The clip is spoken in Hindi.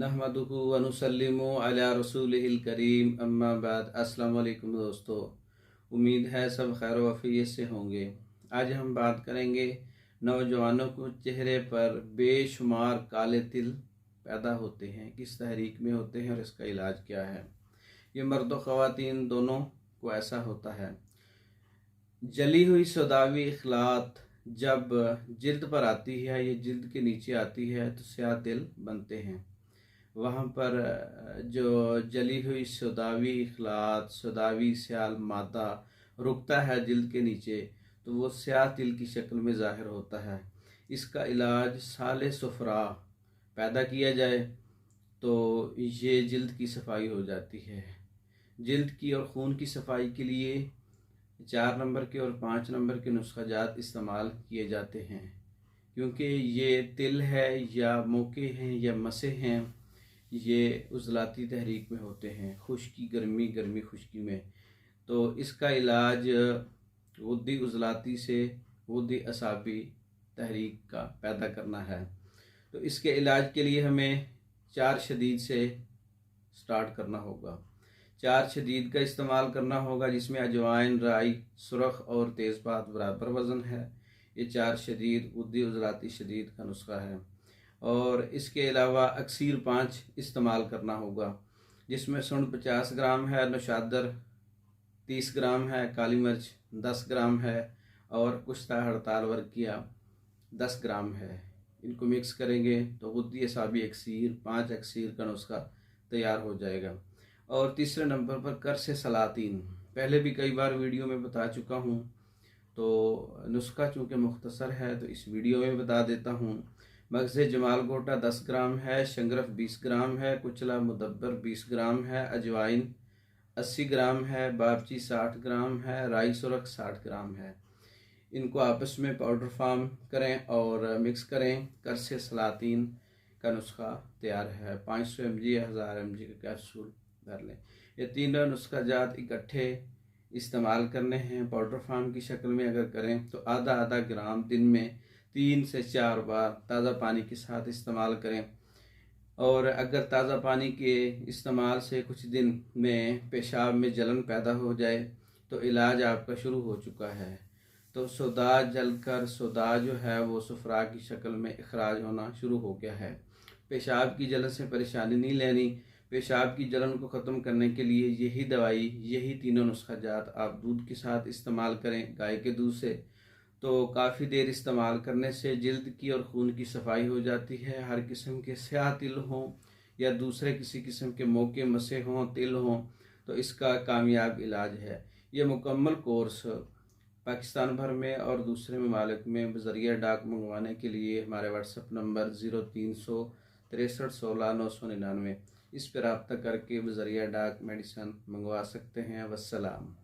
नहमदुहु व नुसल्लिमु अला रसूलिहिल करीम अम्मा बाद। अस्सलाम वालेकुम दोस्तों, उम्मीद है सब खैर वफ़ियत से होंगे। आज हम बात करेंगे नौजवानों को चेहरे पर बेशुमार काले तिल पैदा होते हैं, किस तहरीक में होते हैं और इसका इलाज क्या है। ये मर्द व ख़वातीन दोनों को ऐसा होता है। जली हुई सौदावी इखलात जब जिल्द पर आती है, ये जिल्द के नीचे आती है तो स्याह तिल बनते हैं। वहाँ पर जो जली हुई सौदावी इखलात, सौदावी स्याल मादा रुकता है जिल्द के नीचे, तो वो स्याह तिल की शक्ल में ज़ाहिर होता है। इसका इलाज साले सुफरा पैदा किया जाए तो ये जिल्द की सफाई हो जाती है। जिल्द की और खून की सफाई के लिए 4 नंबर के और 5 नंबर के नुस्खा जात इस्तेमाल किए जाते हैं, क्योंकि ये तिल है या मोके हैं या मसे हैं, ये उज़लाती तहरीक में होते हैं, खुश्की गर्मी गर्मी खुश्की में। तो इसका इलाज गुद्दी उज़लाती से गुद्दी असाबी तहरीक का पैदा करना है। तो इसके इलाज के लिए हमें 4 शदीद से स्टार्ट करना होगा। 4 शदीद का इस्तेमाल करना होगा, जिसमें अजवाइन, राई, सुरख और तेज़पात बराबर वज़न है। ये 4 शदीद गुद्दी उज़लाती शदीद का नुस्खा है। और इसके अलावा अक्सीर 5 इस्तेमाल करना होगा, जिसमें सुंड 50 ग्राम है, नौशादर 30 ग्राम है, काली मिर्च 10 ग्राम है और कुश्ता हड़ताल वर्किया 10 ग्राम है। इनको मिक्स करेंगे तो गुद्दी असाबी अक्सीर 5 अक्सीर का नुस्खा तैयार हो जाएगा। और तीसरे नंबर पर कर्स सलातीन, पहले भी कई बार वीडियो में बता चुका हूँ, तो नुस्खा चूँकि मुख्तसर है तो इस वीडियो में बता देता हूँ। मगज़ जमाल गोटा 10 ग्राम है, शंगरफ 20 ग्राम है, कुचला मुदब्बर 20 ग्राम है, अजवाइन 80 ग्राम है, बाबची 60 ग्राम है, राई सुरख 60 ग्राम है। इनको आपस में पाउडर फार्म करें और मिक्स करें। कर्स सलातीन का नुस्खा तैयार है। 500 mg या 1000 mg का कैप्सूल भर लें। ये तीनों नुस्खा जात इकट्ठे इस्तेमाल करने हैं। पाउडर फार्म की शक्ल में अगर करें तो आधा आधा ग्राम दिन में 3 से 4 बार ताज़ा पानी के साथ इस्तेमाल करें। और अगर ताज़ा पानी के इस्तेमाल से कुछ दिन में पेशाब में जलन पैदा हो जाए तो इलाज आपका शुरू हो चुका है। तो सौदा जलकर सौदा जो है वो सुफरा की शक्ल में इखराज होना शुरू हो गया है। पेशाब की जलन से परेशानी नहीं लेनी। पेशाब की जलन को ख़त्म करने के लिए यही दवाई, यही तीनों नुस्खा जात आप दूध के साथ इस्तेमाल करें, गाय के दूध से। तो काफ़ी देर इस्तेमाल करने से जिल्द की और खून की सफाई हो जाती है। हर किस्म के स्याह तिल हों या दूसरे किसी किस्म के मोके मसे हों, तिल हों, तो इसका कामयाब इलाज है। ये मुकम्मल कोर्स पाकिस्तान भर में और दूसरे ममालिक में बज़रिया डाक मंगवाने के लिए हमारे व्हाट्सएप नंबर 0300 63 16 999 इस पर रब्ता करके बज़रिया डाक मेडिसन मंगवा सकते हैं। वस्सलाम।